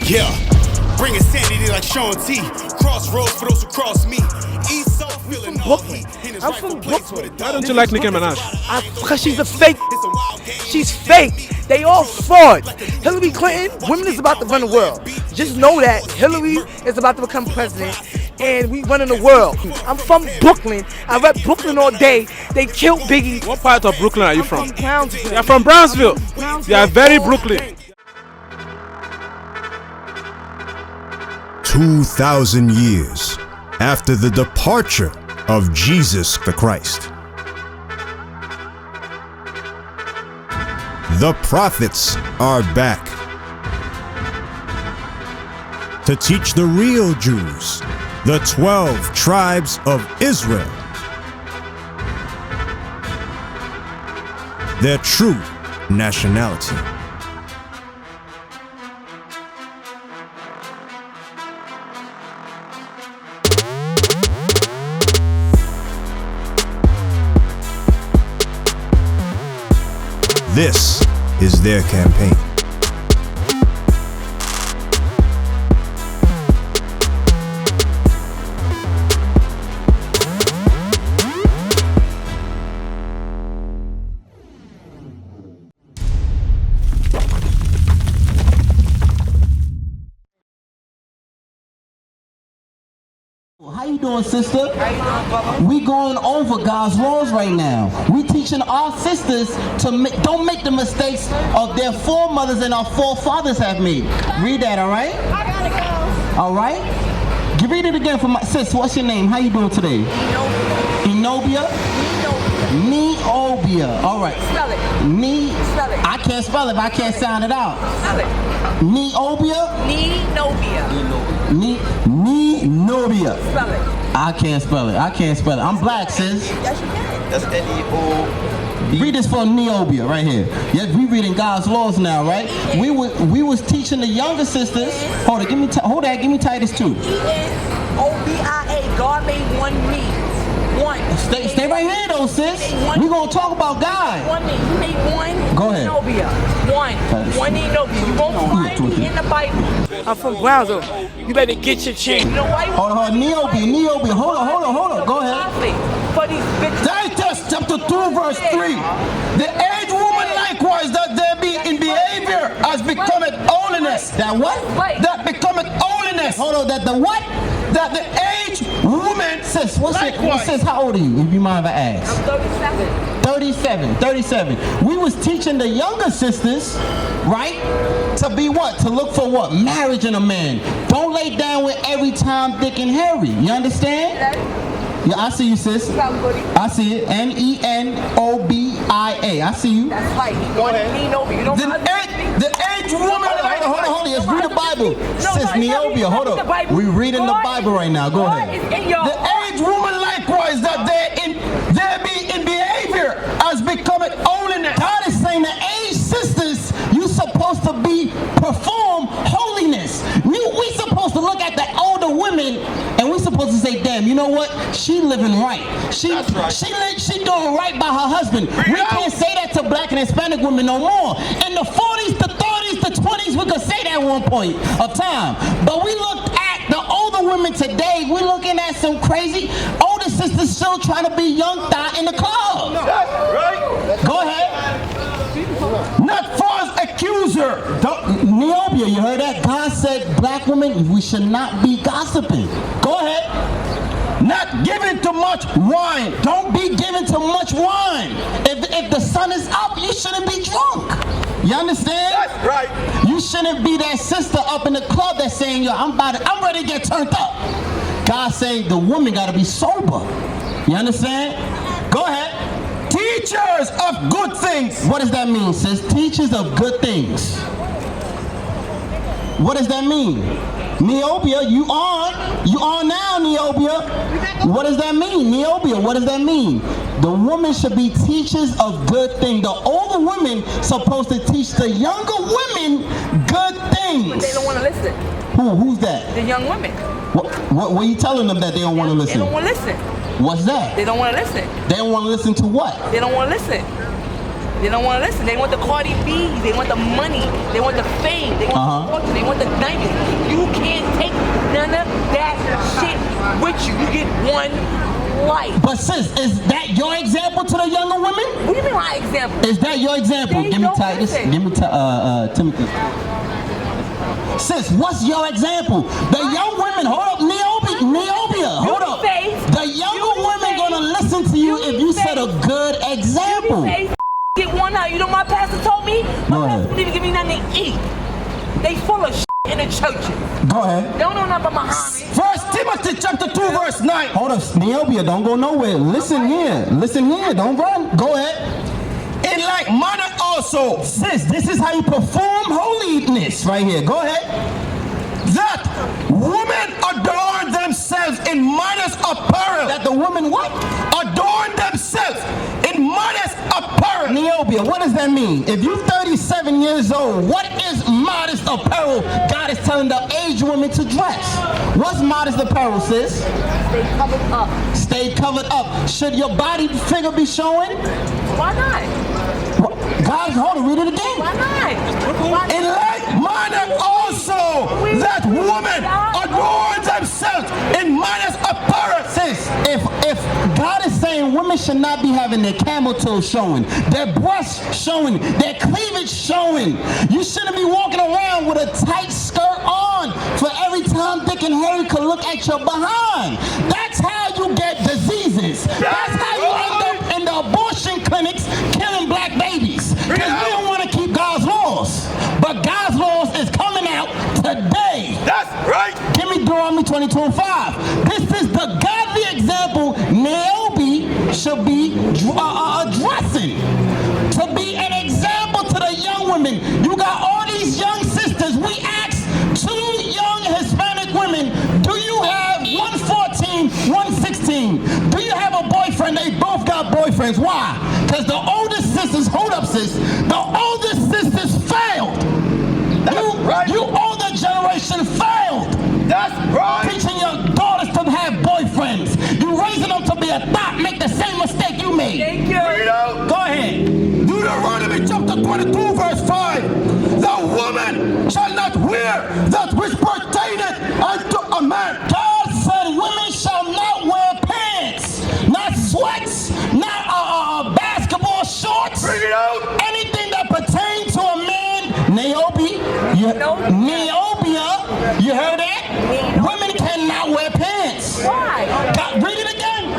Yeah, bring insanity like Sean T. Crossroads for those who cross me. East so feeling all heat. I'm from Brooklyn. Why don't you like Nicki Minaj? Because she's a fake. She's fake. They all fraud. Hillary Clinton, women is about to run the world. Just know that Hillary is about to become president, and we running the world. I'm from Brooklyn. I rep Brooklyn all day. They killed Biggie. What part of Brooklyn are you from? From Brownsville. You're from Brownsville. You are very Brooklyn. 2,000 years after the departure of Jesus the Christ, the prophets are back to teach the real Jews, the 12 tribes of Israel, their true nationality. This is their campaign. How you doing, sister? How you doing, brother? We going over God's laws right now. We teaching our sisters to don't make the mistakes of their foremothers and our forefathers have made. Read that, all right? I gotta go. All right? Read it again for my sis. What's your name? How you doing today? Enobia. Neobia. All right. Spell it. Spell it. I can't spell it, but I can't sound it out. Spell it. Neobia. Nenobia. Nenobia. Spell it. I can't spell it. I'm black, sis. Yes, you can. That's N-E-O. Read this for Neobia right here. Yeah, we reading God's laws now, right? We was teaching the younger sisters. Hold it, give me Titus 2. E-N-O-B-I-A. God made one me. One. Stay right here though, sis. We gonna talk about God. One me. You made one. Go ahead. Nenobia. One Nenobia. You won't find it in the Bible. I'm from Brownsville. You better get your chain. You know why? Hold on, Neobia. Hold on. Go ahead. For these bitches. Titus chapter 2 verse 3. The aged woman likewise that there be in behavior as becometh holiness. That what? That becometh holiness. Hold on, that the what? That the aged woman, sis, sis, how old are you, if you mind if I ask? I'm 37. We was teaching the younger sisters, right, to be what? To look for what? Marriage in a man. Don't lay down with every Tom, Dick, and Harry. You understand? Yeah, I see you, sis. I see it. Nenobia. I see you. That's right. The aged woman. Hold on. Let's read the Bible. Sis, Neobia, hold on. We reading the Bible right now. Go ahead. The aged woman likewise that there be in behavior as becometh holiness. God is saying the aged sisters, you supposed to perform holiness. We supposed to look at the older women and we supposed to say, damn, you know what? She living right. She doing right by her husband. We can't say that to black and Hispanic women no more. In the 40s, the 30s, the 20s, we could say that at one point of time. But we looked at the older women today, we're looking at some crazy older sisters still trying to be young thot in the club. Right? Go ahead. Not false accuser. Neobia, you heard that? God said, black women, we should not be gossiping. Go ahead. Not giving too much wine. Don't be giving too much wine. If the sun is up, you shouldn't be drunk. You understand? That's right. You shouldn't be that sister up in the club that's saying, yo, I'm ready to get turned up. God saying the woman got to be sober. You understand? Go ahead. Teachers of good things. What does that mean, sis? Teachers of good things. What does that mean? Neobia, you on now, Neobia. What does that mean? Neobia, what does that mean? The woman should be teachers of good things. The older women supposed to teach the younger women good things. But they don't want to listen. Who's that? The young women. What are you telling them that they don't want to listen? They don't want to listen. What's that? They don't want to listen. They don't want to listen to what? They don't want to listen. They don't want to listen. They want the Cardi B. They want the money. They want the fame. They want the fortune. They want the diamonds. You can't take none of that shit with you. You get one life. But sis, is that your example to the younger women? What do you mean my example? Is that your example? They Give me don't Titus. listen. Give me Timothy. Sis, what's your example? The young women, hold up, Neobia, hold up. The younger women gonna listen to you if you set a good example. Get one out. You know my pastor told me? My pastor wouldn't even give me nothing to eat. They full of in the churches. Go ahead. They don't know nothing about Muhammad. 1 Timothy chapter 2 verse 9. Hold up, Neobia, don't go nowhere. Listen here, don't run. Go ahead. In like manner also, Sis, this is how you perform holiness right here. Go ahead. that women adorn themselves in modest apparel. That the women what? Adorn themselves in modest apparel. Neobia, what does that mean? If you're 37 years old, what is modest apparel God is telling the aged women to dress? What's modest apparel, sis? Stay covered up. Stay covered up. Should your body figure be showing? Why not? Guys, hold on, read it again. Why not? In like manner also, that women adorn themselves in modest apparel. Sis, if God is saying women should not be having their camel toes showing, their breasts showing, their cleavage showing, you shouldn't be walking around with a tight skirt on for every time Dick and Harry could look at your behind. That's how you get diseases. That's how you end up in the abortion clinics killing black babies. Because we don't want to keep God's laws. But God's laws is coming out today. That's right. Give me Deuteronomy 22:5. This is the godly example Naomi should be addressing. To be an example to the young women. You got all these young sisters. We asked 2 young Hispanic women, do you have 114, 116? Do you have a boyfriend? They both got boyfriends. Why? Because the oldest sisters, hold up sis, the oldest sisters failed. You older generation failed. That's right. Teaching your daughters to have boyfriends. You raising them to be a thought, make the same mistake you made. Thank you. Go ahead. Deuteronomy chapter 22 verse 5. The woman shall not wear that which pertaineth unto a man. God said women shall not wear pants, not sweats, not basketball shorts. Bring it out. Anything that pertains to a man. Neobia, you heard that? Women cannot wear pants. Why? God, read it again.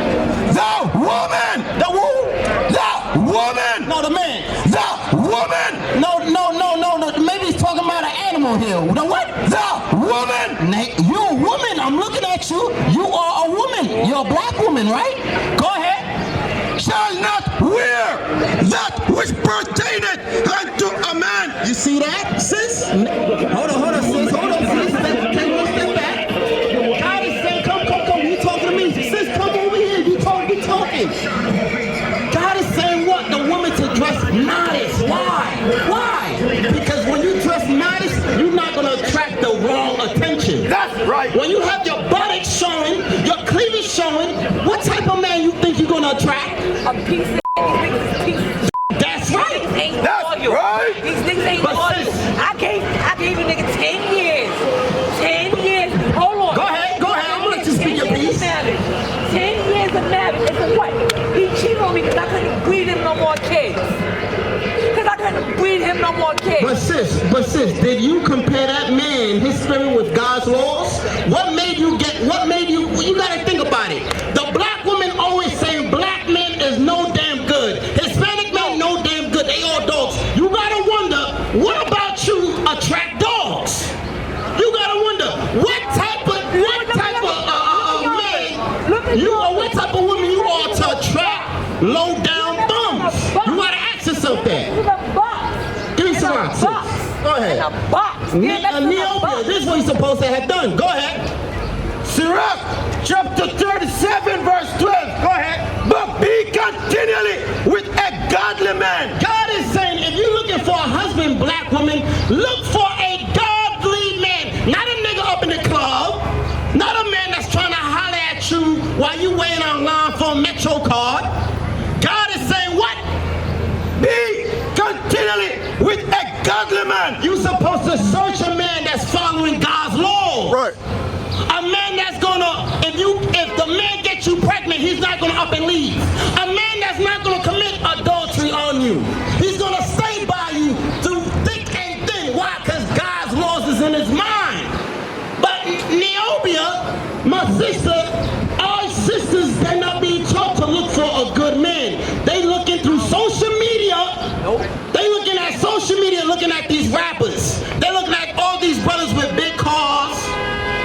The woman. The who? The woman. No, the man. The woman. No. Maybe he's talking about an animal here. The what? The woman. You a woman. I'm looking at you. You are a woman. You're a black woman, right? Go ahead. Shall not wear that which pertaineth unto a man. You see that, sis? Hold on, sis. Hold on, sis. Step back. God is saying, come. You talking to me. Sis, come over here. You talking. God is saying what? The woman to dress modest. Why? Because when you dress modest, you're not going to attract the wrong attention. That's right. When you have your buttocks showing, your cleavage showing, what type of man you think you're going to attract? A piece of pieces. That's right. That's right. These niggas ain't But loyal. sis- I gave a nigga 10 years. 10 years. Hold on. Go ahead. I'm going to let you speak your 10 years piece. of marriage. 10 years of marriage. And for what? He cheated on me because I couldn't breed him no more kids. But sis, did you compare that man, his spirit, with God's laws? What made you, you gotta think about it. The black woman always saying black men is no damn good. Hispanic men no damn good, they all dogs. You gotta wonder, what about you attract dogs? You gotta wonder, what type of man, what type of woman you are to attract low down bums? You gotta ask yourself that. Give me some rocks. Go ahead. In a box. Neobia, this is what you're supposed to have done. Go ahead. Sirach chapter 37 verse 12. Go ahead. But be continually with a godly man. God is saying if you're looking for a husband, black woman, look for a godly man. Not a nigga up in the club. Not a man that's trying to holler at you while you waiting online for a Metro card. God is saying what? Be godly man. You're supposed to search a man that's following God's law. Right. A man that's gonna, if the man gets you pregnant, he's not gonna up and leave. A man that's not gonna commit adultery on you. He's gonna stay by you through thick and thin. Why? Because God's laws is in his mind. But Neobia, my sister, our sisters, they're not being taught to look for a good man. They looking through social media. Nope. They looking at social media, looking at these rappers. They looking at all these brothers with big cars.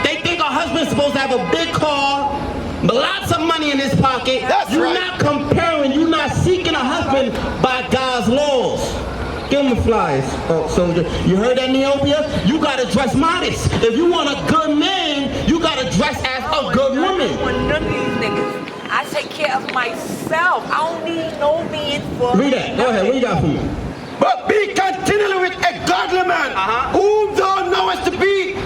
They think a husband's supposed to have a big car, lots of money in his pocket. You're not comparing, you're not seeking a husband by God's laws. Give him the flies, soldier. You heard that, Neobia? You gotta dress modest. If you want a good man, you gotta dress as a good woman. None of these niggas. I take care of myself. I don't need no man for. Read that. Go ahead. What you got for me? But be continually with a godly man, whom thou knowest to keep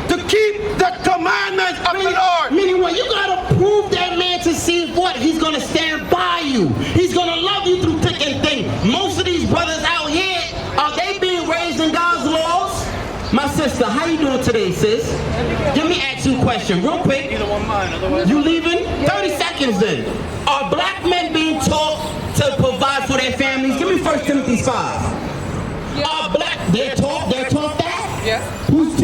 the commandments of the Lord. Meaning what? You gotta prove that man to see what? He's gonna stand by you. He's gonna love you through thick and thin. Most of these brothers out here, are they being raised in God's laws? My sister, how you doing today, sis? Let me ask you a question real quick. You leaving? 30 seconds then. Are black men being taught to provide for their families? Give me 1 Timothy 5. Are black, they're taught that? Yes. Who's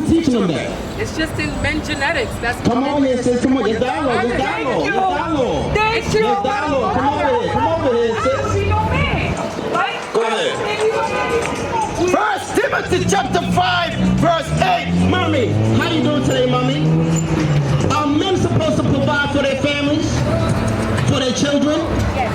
teaching them that? It's just in men genetics. That's Come on here, sis. Come on. There's dialogue. There's dialogue. There's dialogue. Thank you. There's dialogue. Come over here. Come over here, I sis. don't see no man. Right? Go ahead. 1 Timothy chapter 5, verse 8. Mommy, how you doing today, mommy? Are men supposed to provide for their families? For their children? Yes.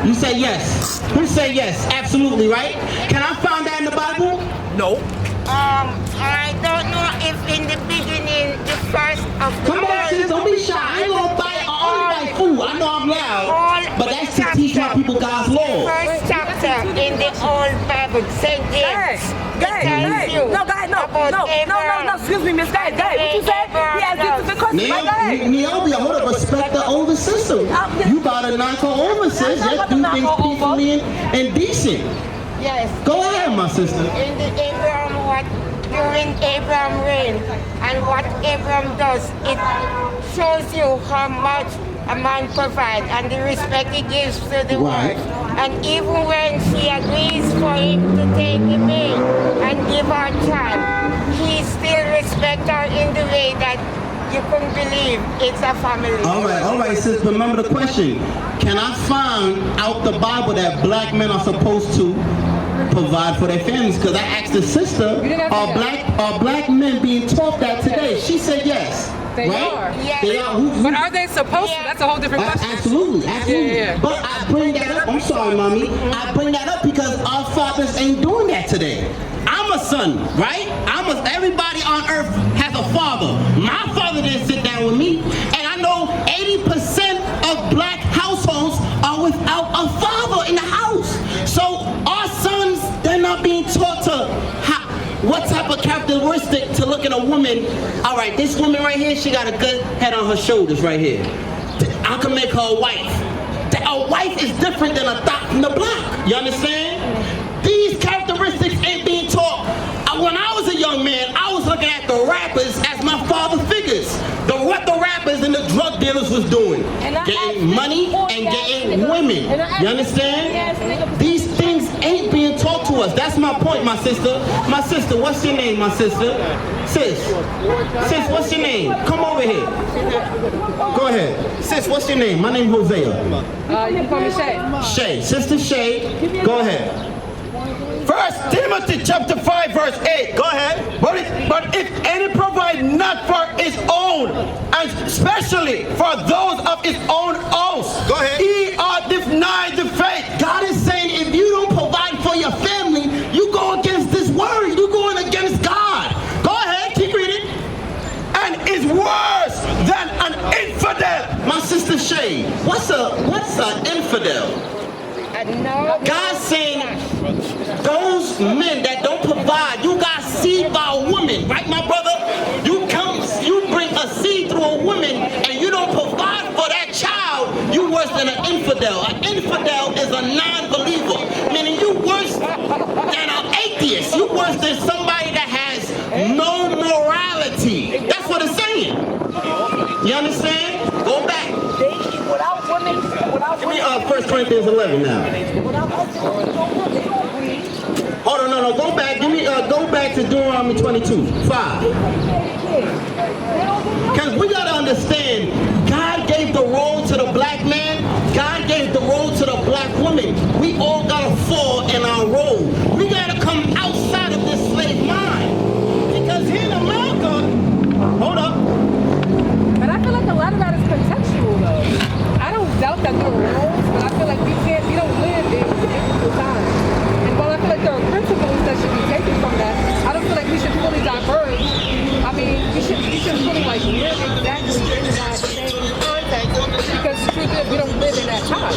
You say yes. Who say yes? Absolutely, right? Can I find that in the Bible? No. I don't know if in the beginning, the first of the Come on, sis, don't be shy. I ain't gonna buy food. I know I'm loud, but that's to teach my people God's law. First chapter in the old Bible, St. James. No, excuse me, Miss Guy. What you said? Yes, this is the question. Go ahead. Neobia, hold up, respect the older sister. You gotta knock her over, sis. Let's do things peacefully and decent. Yes. Go ahead, my sister. In the during Abraham reign, and what Abraham does, it shows you how much a man provides and the respect he gives to the Right. wife. And even when she agrees for him to take the maid and give her child, he still respects her in the way that you couldn't believe it's a family. All right, sis, remember the question. Can I find out the Bible that black men are supposed to provide for their families? Because I asked the sister, are black men being taught that today? She said yes. They right? are. Yes. They are. But are they supposed to? That's a whole different question. Absolutely. Yeah. But I bring that up. I'm sorry, mommy. I bring that up because our fathers ain't doing that today. I'm a son, right? Everybody on earth has a father. My father didn't sit down with me, and I know 80% of black households are without a father in the house. So our sons, they're not being taught what type of characteristic to look at a woman. All right, this woman right here, she got a good head on her shoulders right here. I can make her a wife. A wife is different than a thought from the block. You understand? These characteristics ain't being taught. When I was a young man, I was looking at the rappers as my father figures. What the rappers and the drug dealers was doing. Getting money and getting women. You understand? These things ain't being taught to us. That's my point, my sister. My sister, what's your name, my sister? Sis, what's your name? Come over here. Go ahead. Sis, what's your name? My name's Hosea. You can call me Shay. Shay. Sister Shay, go ahead. 1 Timothy chapter 5, verse 8. Go ahead. But if any provide not for his own, and especially for those of his own house, Go ahead. he are denied the faith. God is saying if you don't provide for your family, you go against this word. You're going against God. Go ahead, keep reading. And is worse than an infidel. My sister Shay, what's an infidel? God's saying those men that don't provide, you got seed by a woman, right, my brother? You bring a seed through a woman and you don't provide for that child, you worse than an infidel. An infidel is a non-believer, meaning you worse than an atheist. atheist. You worse than somebody that has no morality. That's what it's saying. You understand? Go back. Without women, Give me 1 Corinthians 11 now. Hold on, no, go back. Give me, go back to Deuteronomy 22:5. Because we gotta understand, God gave the role to the black man. God gave the role to the black woman. We all gotta fall in our role. We gotta come outside of this slave mind. Because here in America, hold up. But I feel like a lot of that is contextual, though. I don't doubt that there are roles, but I feel like we don't live in biblical times. And while I feel like there are principles that should be taken from that, I don't feel like we should fully diverge. I mean, we should fully like live exactly in that same context, because the truth is we don't live in that time.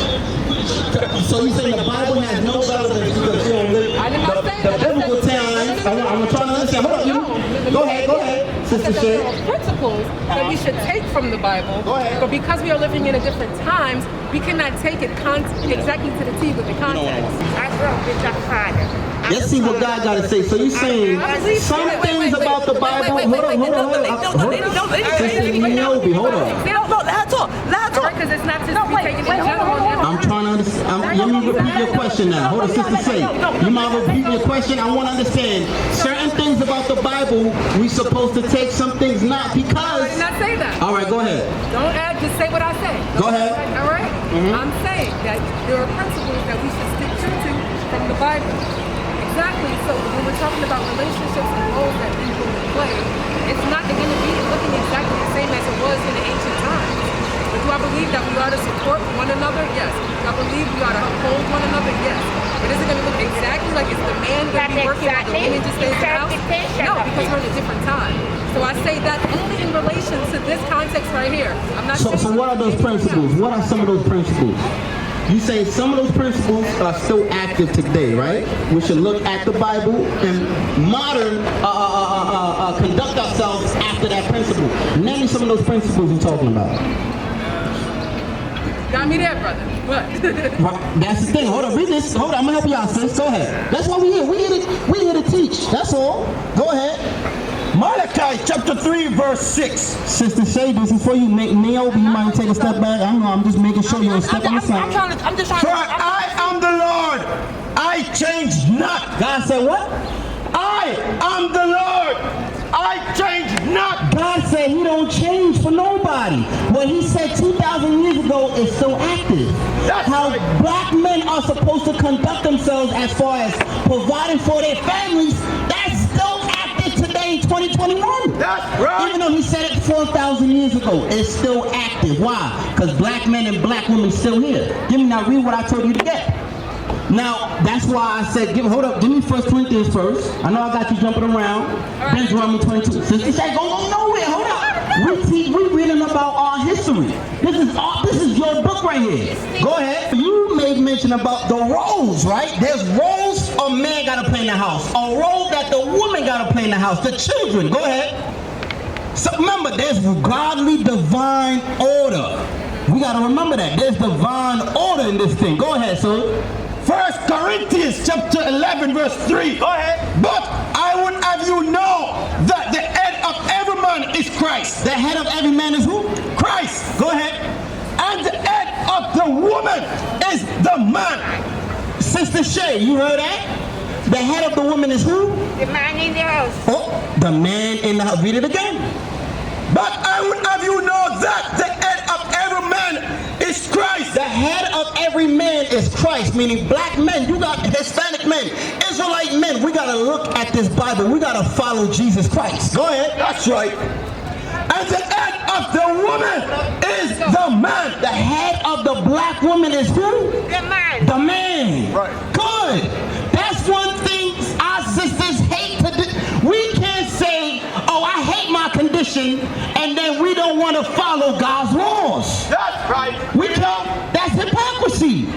So you saying the Bible has no relevance because you don't live I did not say the that. biblical times? I'm trying to understand. Hold on. Go ahead, Sister There Shay. are principles that we should take from the Bible, Go ahead. but because we are living in a different times, we cannot take it exactly to the T with the context. I grew up with a father. Let's see what God got to say. So you saying some things about the Bible? Hold on. Sister Niobe, hold on. Because it's not just be taken in general. I'm trying to understand. Let me repeat your question now. Hold on, Sister Say. You mind repeating your question? I want to understand. Certain things about the Bible, we supposed to take, some things not, because... I did not say that. All right, go ahead. Don't add, just say what I say. Go ahead. All right? I'm saying that there are principles that we should stick true to from the Bible. Exactly. So when we're talking about relationships and roles that people play, it's not going to be looking exactly the same as it was in the ancient times. But do I believe that we ought to support one another? Yes. Do I believe we ought to uphold one another? Yes. But is it going to look exactly like it's the man going to be working while the woman just stays in the house? No, because we're in a different time. So I say that only in relation to this context right here. I'm not So what are those principles? What are some of those principles? You say some of those principles are still active today, right? We should look at the Bible and conduct ourselves after that principle. Name me some of those principles you're talking about. Got me there, brother. What? That's the thing. Hold on, read this. Hold on, I'm gonna help you out, sis. Go ahead. That's why we're here. We're here to teach. That's all. Go ahead. Malachi chapter 3 verse 6. Sister Shay, this is for you. Niobe, you might take a step back. I don't know. I'm just making sure you're a step on the side. I'm just trying For I am the Lord, I change not. God said what? I am the Lord, I change not. God said he don't change for nobody. What he said 2,000 years ago is still active. That's how right. black men are supposed to conduct themselves as far as providing for their families, that's still active today in 2021. That's right. Even though he said it 4,000 years ago, it's still active. Why? Because black men and black women still here. Give me now, read what I told you to get. Now, that's why I said, hold up, give me 1 Corinthians first. I know I got you jumping around. Then Deuteronomy 22. Sister Shay, go nowhere, hold up. We reading about our history. This is your book right here. Go ahead. You made mention about the roles, right? There's roles a man gotta play in the house. A role that the woman gotta play in the house. The children, go ahead. So remember, there's godly divine order. We gotta remember that. There's divine order in this thing. Go ahead, sir. 1 Corinthians chapter 11 verse 3. Go ahead. But I would have you know that the head of every man is Christ. The head of every man is who? Christ. Go ahead. And the head of the woman is the man. Sister Shay, you heard that? The head of the woman is who? The man in the house. Oh, the man in the house. Read it again. But I would have you know that the head of every man is Christ. The head of every man is Christ, meaning black men. You got Hispanic men, Israelite men. We got to look at this Bible. We got to follow Jesus Christ. Go ahead. That's right. And the head of the woman is the man. The head of the black woman is who? The man. The man. Right. Good. That's one thing our sisters hate to do. We can't say, oh, I hate my condition, and then we don't want to follow God's laws. That's right. We can't. That's hypocrisy.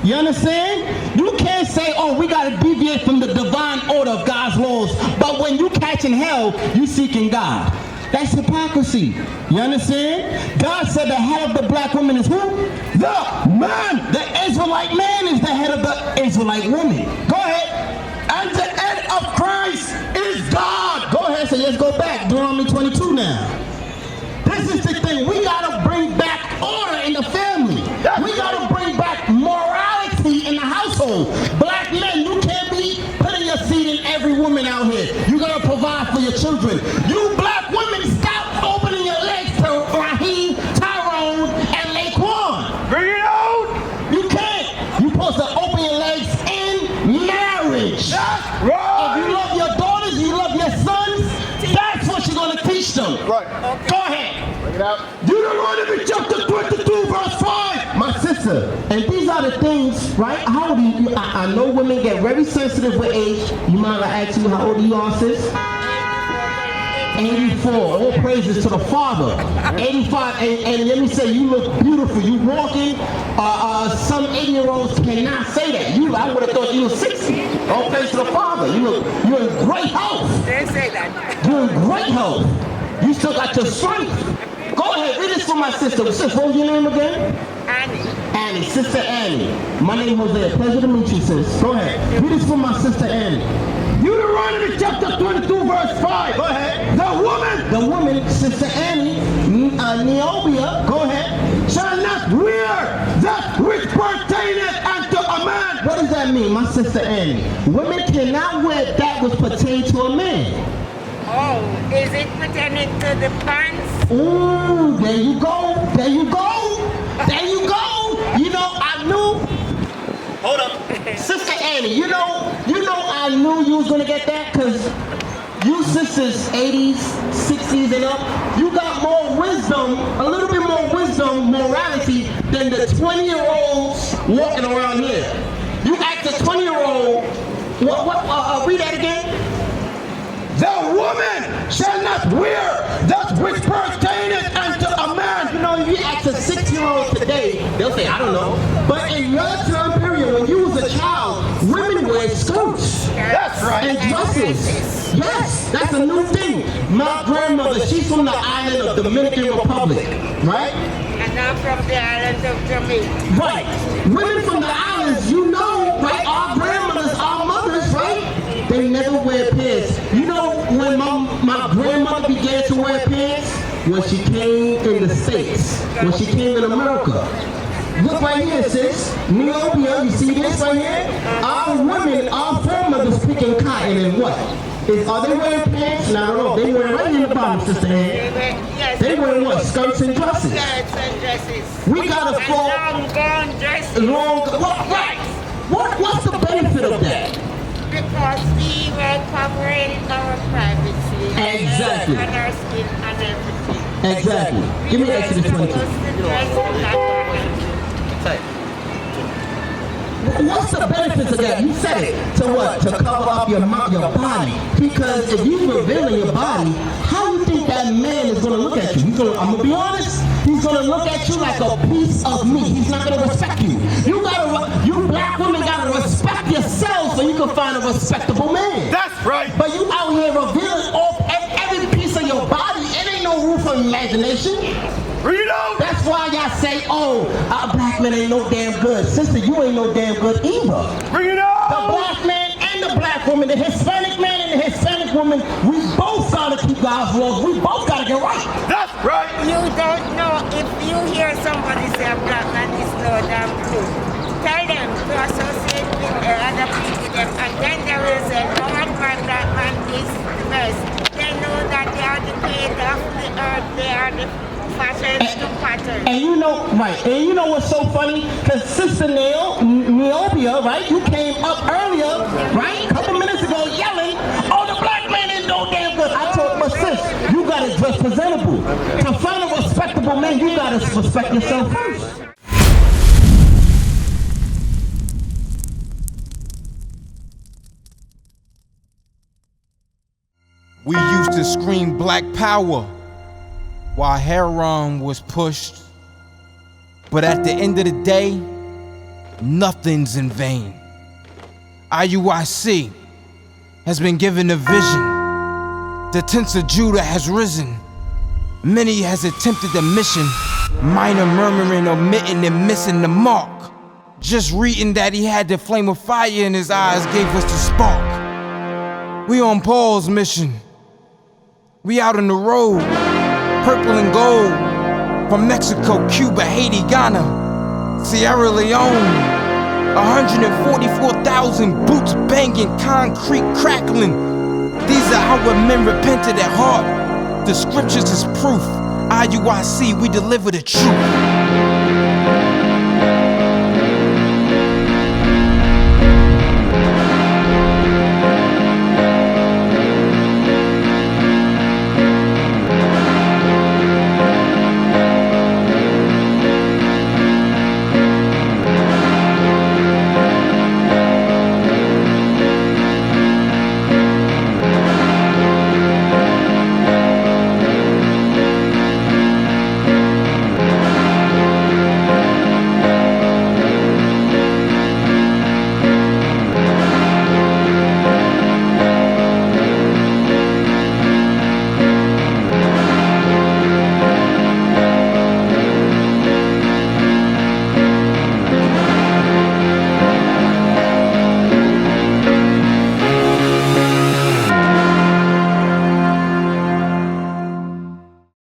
You understand? You can't say, oh, we got to deviate from the divine order of God's laws, but when you catching hell, you seeking God. That's hypocrisy. You understand? God said the head of the black woman is who? The man. The Israelite man is the head of the Israelite woman. Go ahead. And the head let's go back. Deuteronomy 22 now. This is the thing. We gotta bring back order in the family. We gotta bring back morality in the household. Black men, you can't be putting your seed in every woman out here. You gotta provide for your children. You black women, stop opening your legs to Raheem, Tyrone, and Laquan. Bring it out! You can't. You're supposed to open your legs in marriage. That's right! If you love your daughters, you love your sons, that's what you're gonna teach them. Right. Go ahead. Bring it out. Deuteronomy chapter 22, verse 5. My sister, and these are the things, right? How old are you? I know women get very sensitive with age. You mind I ask you how old you are, sis? 84. All praises to the Father. 85. And let me say, you look beautiful. You walking. Some 80-year-olds cannot say that. I would have thought you were 60. All praise to the Father. You're in great health. They say that. You're in great health. You still got your strength. Go ahead, read this for my sister. Sis, what was your name again? Annie. Annie, Sister Annie. My name is Jose. Pleasure to meet you, sis. Go ahead. Read this for my sister Annie. Deuteronomy chapter 22, verse 5. Go ahead. The woman, Sister Annie, Neobia, go ahead, shall not wear that which pertaineth unto a man. What does that mean, my sister Annie? Women cannot wear that which pertains to a man. Oh, is it pertaining to the pants? Ooh, there you go. There you go. There you go. You know, I knew. Hold up. Sister Annie, you know, I knew you was going to get that because you sisters, 80s, 60s and up, you got more wisdom, a little bit more wisdom, morality than the 20-year-olds walking around here. You ask a 20-year-old, read that again. The woman shall not wear that which pertaineth unto a man. You know, if you ask a 6-year-old today, they'll say, I don't know. But in your time period, when you was a child, women wear skirts. That's right. And dresses. Yes, that's a new thing. My grandmother, she's from the island of Dominican Republic, right? And I'm from the island of Jamaica. Right. Women from the islands, you know, right? Our grandmothers, our mothers, right? They never wear pants. You know, when my grandmother began to wear pants, when she came in the States, when she came in America. Look right here, sis. Neobia, you see this right here? Our women, our foremothers picking cotton and what? Are they wearing pants? No, I don't know. They wear right in the bottom, Sister Ann. They wear what? Skirts and dresses. Skirts and dresses. We got to fall. Long gown dresses. Right. What's the benefit of that? Because we were covering our privacy. Exactly. And our skin and everything. Exactly. Give me Exodus 22. What's the benefits of that? You said it. To what? To cover up your body. Because if you're revealing your body, how you think that man is going to look at you? I'm going to be honest. He's going to look at you like a piece of meat. He's not going to respect you. You black women got to respect yourself so you can find a respectable man. That's right. But you out here revealing off every piece of your body. It ain't no room for imagination. Read out. That's why y'all say, black men ain't no damn good. Sister, you ain't no damn good either. Bring it out. The black man and the black woman, the Hispanic man and the Hispanic woman, we both gotta keep God's laws. We both gotta get right. That's right. You don't know if you hear somebody say a black man is low than blue. Tell them to associate with other people them, and then they will say, no one man, that man is the best. They know that they are the creator of the earth, they are the pattern. And you know, right, and you know what's so funny? Because Sister Neobia, right, you came up earlier, right, a couple minutes ago yelling, the black man ain't no damn good. I told my sis, you gotta dress presentable. To find a respectable man, you gotta respect yourself first. We used to scream black power while heroin was pushed. But at the end of the day, nothing's in vain. IUIC has been given a vision. The tents of Judah has risen. Many has attempted the mission. Minor murmuring, omitting, and missing the mark. Just reading that he had the flame of fire in his eyes gave us the spark. We on Paul's mission We out on the road, purple and gold. From Mexico, Cuba, Haiti, Ghana, Sierra Leone. 144,000 boots banging, concrete crackling. These are our men repented at heart. The scriptures is proof. IUIC, we deliver the truth.